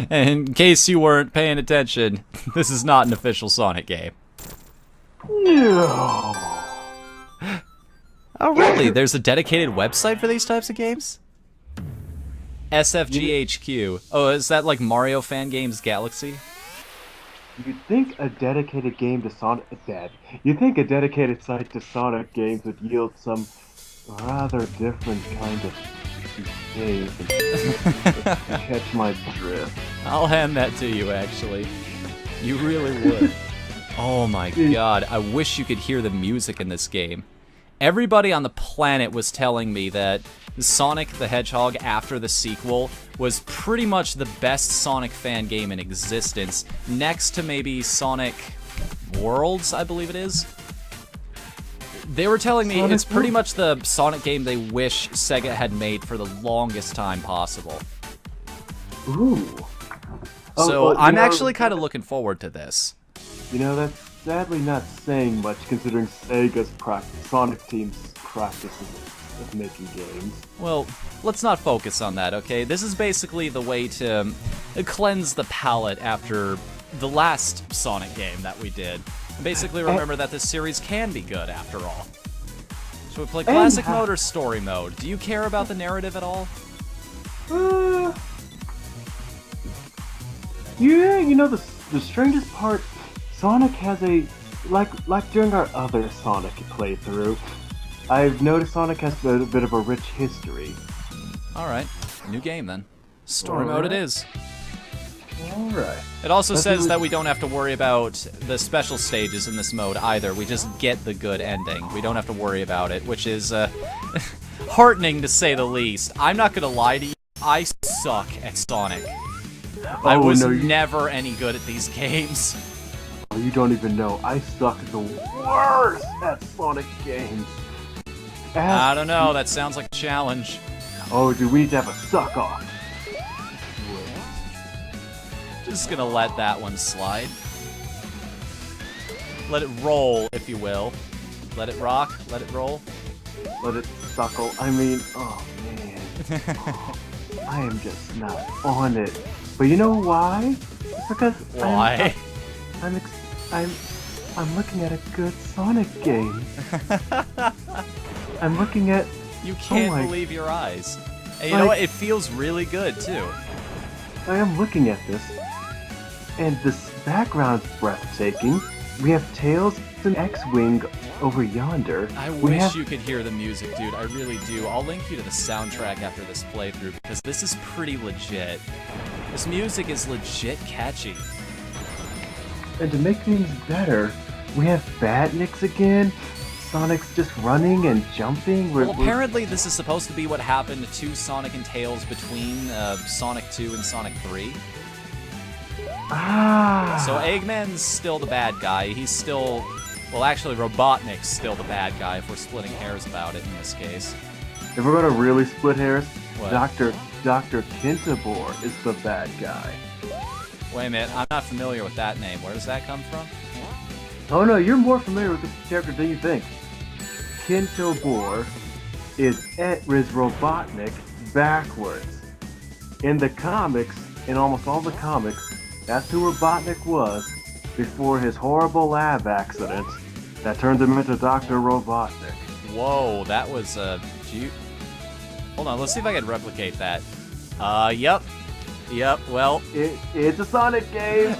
And in case you weren't paying attention, this is not an official Sonic game. No. Oh, really? There's a dedicated website for these types of games? SFGHQ. Oh, is that like Mario Fan Games Galaxy? You'd think a dedicated game to Sonic You think a dedicated site to Sonic games would yield some rather different kind of games. Catch my drift. I'll hand that to you, actually. You really would. Oh my god, I wish you could hear the music in this game. Everybody on the planet was telling me that Sonic the Hedgehog after the sequel was pretty much the best Sonic fan game in existence, next to maybe Sonic Worlds, I believe it is. They were telling me it's pretty much the Sonic game they wish Sega had made for the longest time possible. Ooh. So well, I'm actually kind of looking forward to this. You know, that's sadly not saying much considering Sega's Sonic team's practices of making games. Well, let's not focus on that, okay? This is basically the way to cleanse the palate after the last Sonic game that we did. And basically remember that this series can be good after all. So we play classic mode or story mode. Do you care about the narrative at all? Yeah, you know, the strangest part, Sonic has a, like during our other Sonic playthrough, I've noticed Sonic has a bit of a rich history. Alright, new game then. Story mode it is. Alright. It also says that we don't have to worry about the special stages in this mode either. We just get the good ending. We don't have to worry about it, which is heartening to say the least. I'm not gonna lie to you, I suck at Sonic. I was never any good at these games. Oh, you don't even know. I suck the worst at Sonic games. I don't know, that sounds like a challenge. Oh, dude, we need to have a suck-off. Just gonna let that one slide. Let it roll, if you will. Let it rock, let it roll. Let it suckle. I mean, oh man. I am just not on it. But you know why? It's because why? I'm looking at a good Sonic game. I'm looking at. You can't believe your eyes. And you know what? It feels really good too. I am looking at this, and this background's breathtaking. We have Tails and X-Wing over yonder. I wish you could hear the music, dude. I really do. I'll link you to the soundtrack after this playthrough because this is pretty legit. This music is legit catchy. And to make things better, we have Batniks again. Sonic's just running and jumping. Well, apparently this is supposed to be what happened to Sonic and Tails between Sonic 2 and Sonic 3. Ah. So Eggman's still the bad guy. He's still... Well, actually, Robotnik's still the bad guy if we're splitting hairs about it in this case. If we're gonna really split hairs, what? Dr. Kintabor is the bad guy. Wait a minute, I'm not familiar with that name. Where does that come from? Oh no, you're more familiar with this character than you think. Kintabor is Robotnik backwards. In the comics, in almost all the comics, that's who Robotnik was before his horrible lab accident that turned him into Dr. Robotnik. Whoa, that was hold on, let's see if I can replicate that. Yep, well... It's a Sonic game!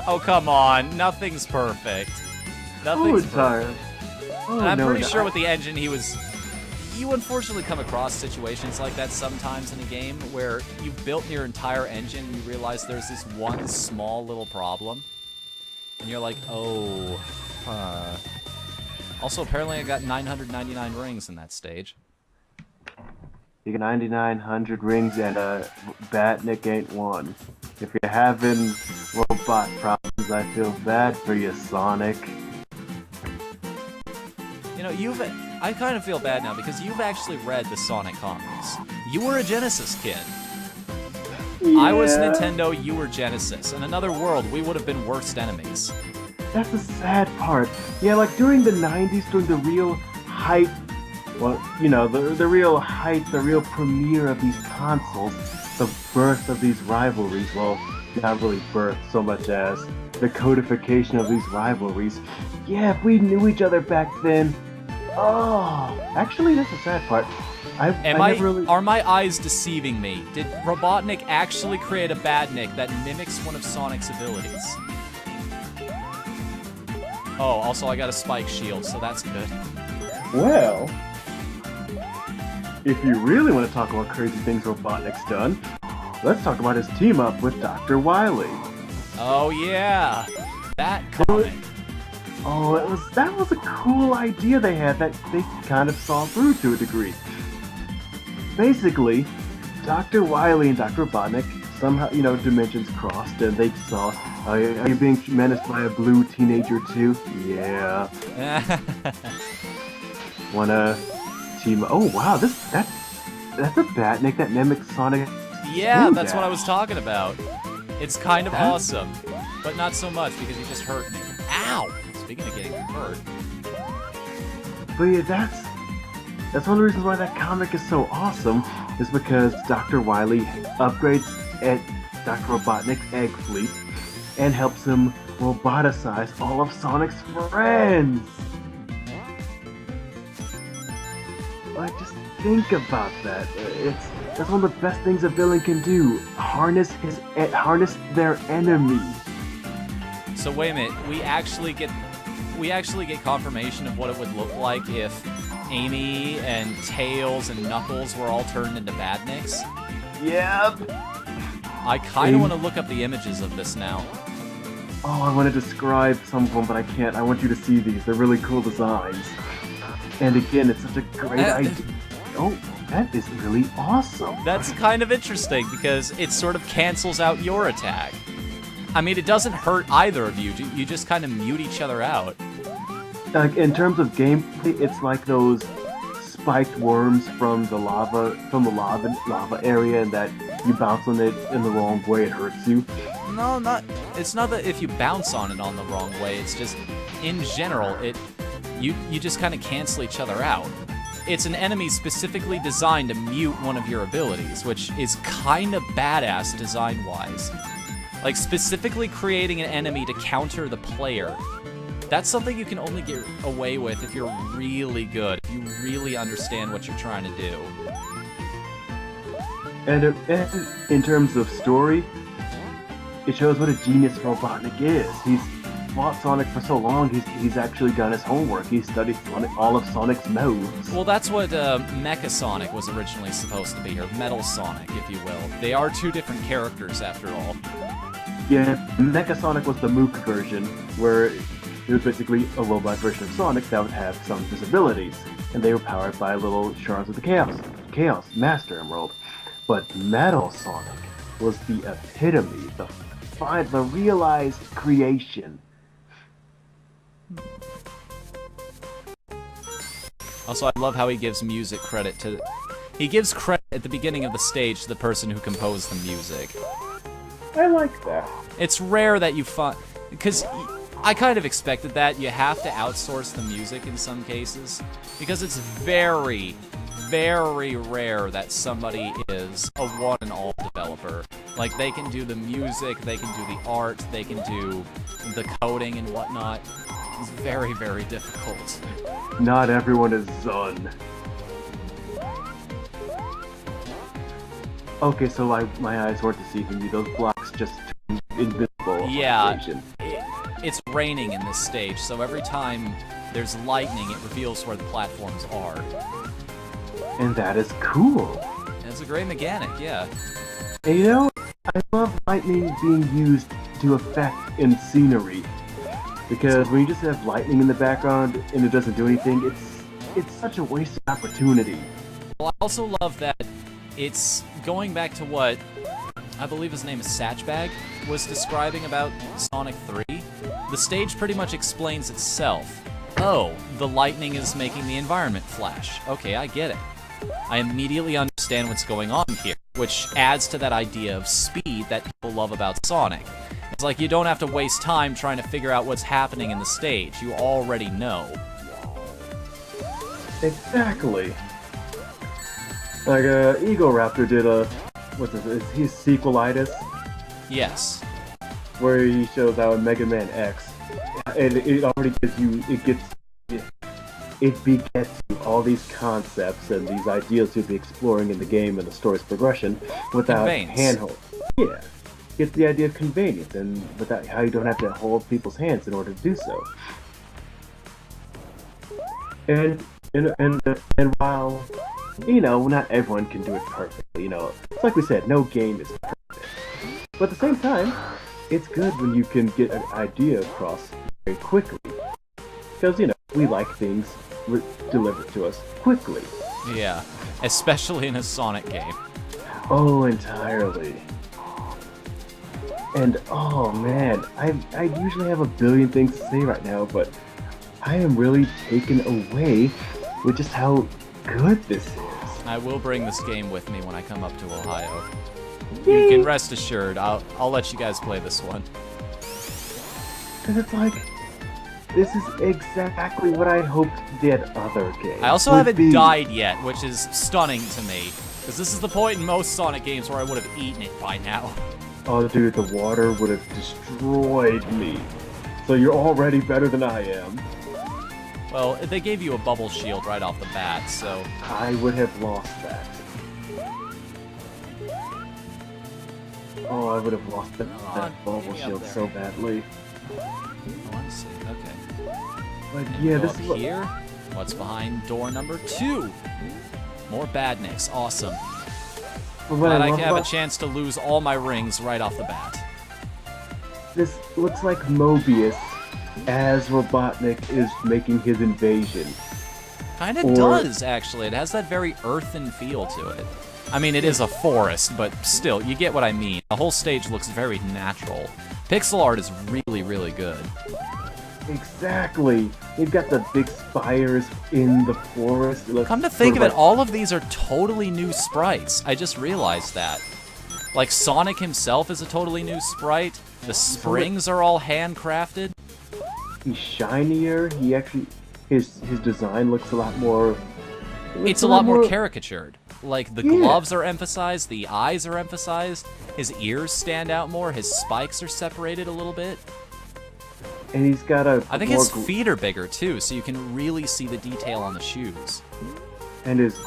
Oh, come on. Nothing's perfect. Nothing's perfect. Oh, and I'm pretty sure with the engine he was... You unfortunately come across situations like that sometimes in a game where you've built your entire engine and you realize there's this one small little problem. And you're like, oh, Also, apparently I got 999 rings in that stage. You get 9,900 rings and Batnik ain't one. If you're having robot problems, I feel bad for you, Sonic. You know, I kind of feel bad now because you've actually read the Sonic comics. You were a Genesis kid. Yeah. I was Nintendo, you were Genesis. In another world, we would have been worst enemies. That's the sad part. Yeah, like during the 90s, during the real hype, well, you know, the real hype, the real premiere of these consoles, the birth of these rivalries, well, not really birth so much as the codification of these rivalries. Yeah, if we knew each other back then. Oh, actually, that's the sad part. I never really... Are my eyes deceiving me? Did Robotnik actually create a Badnik that mimics one of Sonic's abilities? Oh, also I got a spike shield, so that's good. Well, if you really want to talk about crazy things Robotnik's done, let's talk about his team up with Dr. Wily. Oh yeah, that comic. Oh, that was a cool idea they had that they kind of saw through to a degree. Basically, Dr. Wily and Dr. Robotnik somehow, dimensions crossed, and they saw, are you being menaced by a blue teenager too? Yeah. Wanna team? Oh wow, that's a Batnik that mimics Sonic. Yeah, that's what I was talking about. It's kind of awesome, but not so much because he just hurt me. Ow! Speaking of getting hurt. But yeah, that's one of the reasons why that comic is so awesome, is because Dr. Wily upgrades at Dr. Robotnik's egg fleet and helps him roboticize all of Sonic's friends. Like, just think about that. That's one of the best things a villain can do. Harness their enemy. So wait a minute, we actually get confirmation of what it would look like if Amy and Tails and Knuckles were all turned into Badniks? Yep. I kind of want to look up the images of this now. Oh, I want to describe some of them, but I can't. I want you to see these. They're really cool designs. And again, it's such a great idea. Oh, that is really awesome. That's kind of interesting because it sort of cancels out your attack. I mean, it doesn't hurt either of you. You just kind of mute each other out. Like, in terms of gameplay, it's like those spiked worms from the lava area, and that you bounce on it in the wrong way, it hurts you. No, it's not that if you bounce on it on the wrong way. It's just, in general, you just kind of cancel each other out. It's an enemy specifically designed to mute one of your abilities, which is kind of badass design-wise. Like, specifically creating an enemy to counter the player. That's something you can only get away with if you're really good, if you really understand what you're trying to do. And in terms of story, it shows what a genius Robotnik is. He's fought Sonic for so long, he's actually done his homework. He's studied all of Sonic's moves. Well, that's what Mecha Sonic was originally supposed to be, or Metal Sonic, if you will. They are two different characters, after all. Yeah, Mecha Sonic was the Mook version, where it was basically a robot version of Sonic that would have some disabilities, and they were powered by little shards of the Chaos Master Emerald. But Metal Sonic was the epitome, the realized creation. Also, I love how he gives music credit to... He gives credit at the beginning of the stage to the person who composed the music. I like that. It's rare that you find... Because I kind of expected that. You have to outsource the music in some cases. Because it's very, very rare that somebody is a one-and-all developer. Like, they can do the music, they can do the art, they can do the coding and whatnot. It's very, very difficult. Not everyone is Zun. Okay, so my eyes weren't deceiving me. Those blocks just turned invisible. Yeah, it's raining in this stage, so every time there's lightning, it reveals where the platforms are. And that is cool. It's a great mechanic, yeah. And I love lightning being used to effect in scenery. Because when you just have lightning in the background and it doesn't do anything, it's such a wasted opportunity. Well, I also love that it's going back to what I believe his name is Satchbag was describing about Sonic 3. The stage pretty much explains itself. Oh, the lightning is making the environment flash. Okay, I get it. I immediately understand what's going on here, which adds to that idea of speed that people love about Sonic. It's like you don't have to waste time trying to figure out what's happening in the stage. You already know. Exactly. Like, Ego Raptor did what's this? Is he sequelitis? Yes. Where he shows how in Mega Man X, and it already gives you, it begets you all these concepts and these ideas you'll be exploring in the game and the story's progression without handhold. Yeah, get the idea of convenience and without how you don't have to hold people's hands in order to do so. And while not everyone can do it perfectly, it's like we said, no game is perfect. But at the same time, it's good when you can get an idea across very quickly. Because, we like things delivered to us quickly. Yeah, especially in a Sonic game. Oh, entirely. And, oh man, I usually have a billion things to say right now, but I am really taken away with just how good this is. I will bring this game with me when I come up to Ohio. You can rest assured, I'll let you guys play this one. Because it's like, this is exactly what I hoped that other game. I also haven't died yet, which is stunning to me. Because this is the point in most Sonic games where I would have eaten it by now. Oh dude, the water would have destroyed me. So you're already better than I am. Well, they gave you a bubble shield right off the bat, so... I would have lost that. Oh, I would have lost that bubble shield so badly. Oh, let's see, okay. But yeah, this is here. What's behind door number 2? More badniks, awesome. Glad I have a chance to lose all my rings right off the bat. This looks like Mobius as Robotnik is making his invasion. Kinda does, actually. It has that very earthen feel to it. I mean, it is a forest, but still, you get what I mean. The whole stage looks very natural. Pixel art is really, really good. Exactly. They've got the big spires in the forest. Come to think of it, all of these are totally new sprites. I just realized that. Like, Sonic himself is a totally new sprite. The springs are all handcrafted. He's shinier. He actually... His design looks a lot more... It's a lot more caricatured. Like, the gloves are emphasized, the eyes are emphasized, his ears stand out more, his spikes are separated a little bit. And he's got a... I think his feet are bigger, too, so you can really see the detail on the shoes. And his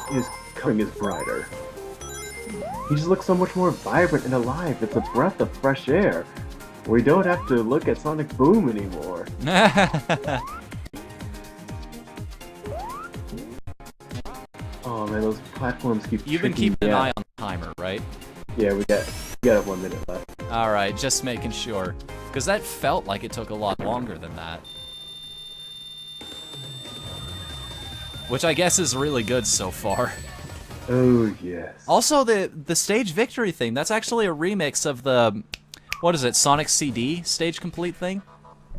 coloring is brighter. He just looks so much more vibrant and alive. It's a breath of fresh air. We don't have to look at Sonic Boom anymore. Oh man, those platforms keep... You've been keeping an eye on the timer, right? Yeah, we got 1 minute left. Alright, just making sure. Because that felt like it took a lot longer than that. Which I guess is really good so far. Oh, yes. Also, the stage victory thing, that's actually a remix of the... What is it, Sonic CD stage complete thing?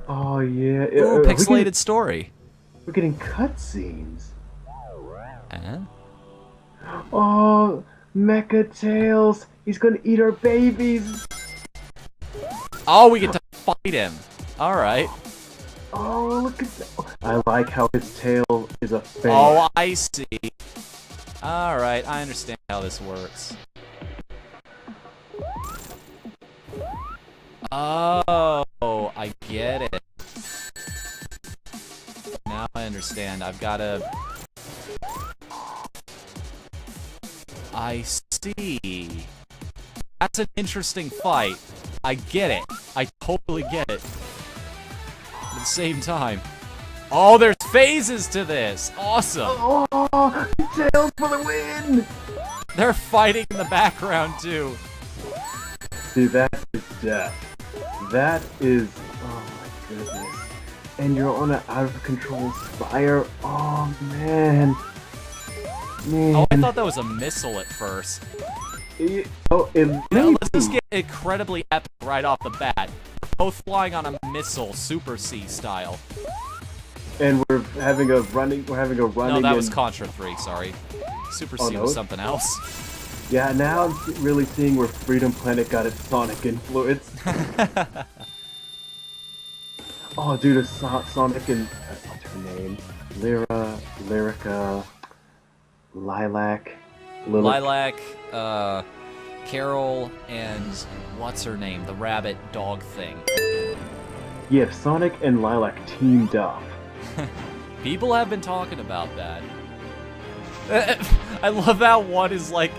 Oh, yeah. Ooh, pixelated story. We're getting cutscenes. Huh? Oh, Meccatails! He's gonna eat our babies! Oh, we get to fight him. Alright. Oh, look at that. I like how his tail is a fan. Oh, I see. Alright, I understand how this works. Oh, I get it. Now I understand. I've gotta... I see. That's an interesting fight. I get it. I totally get it. At the same time. Oh, there's phases to this! Awesome! Oh, Tails for the win! They're fighting in the background, too. See, that is death. That is... Oh my goodness. And you're on an out-of-control spire. Oh, man. Oh, I thought that was a missile at first. Let's just get incredibly epic right off the bat. Both flying on a missile, Super C style. And we're having a running. No, that was Contra 3. Sorry, Super C was something else. Yeah, now I'm really seeing where Freedom Planet got its Sonic influence. Oh, dude, a Sonic and what's her name? Lyrica, Lilac, Lilac, Carol and what's her name? The rabbit dog thing. Yeah, if Sonic and Lilac teamed up. People have been talking about that. I love how one is like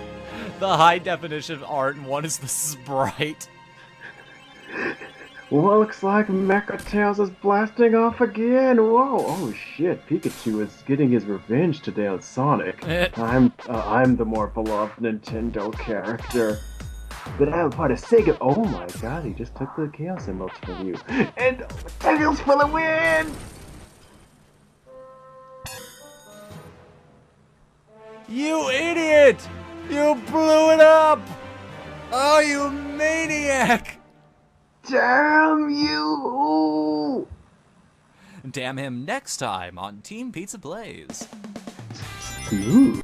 the high definition art and one is the sprite. Well, looks like Meccatails is blasting off again. Whoa! Oh shit! Pikachu is getting his revenge today on Sonic. I'm the more beloved Nintendo character. But I'm part of Sega. Oh my god! He just took the Chaos Emeralds from you. And Tails for the win! You idiot! You blew it up! Oh, you maniac! Damn you! Damn him next time on Team Pizza Plays. Smooth.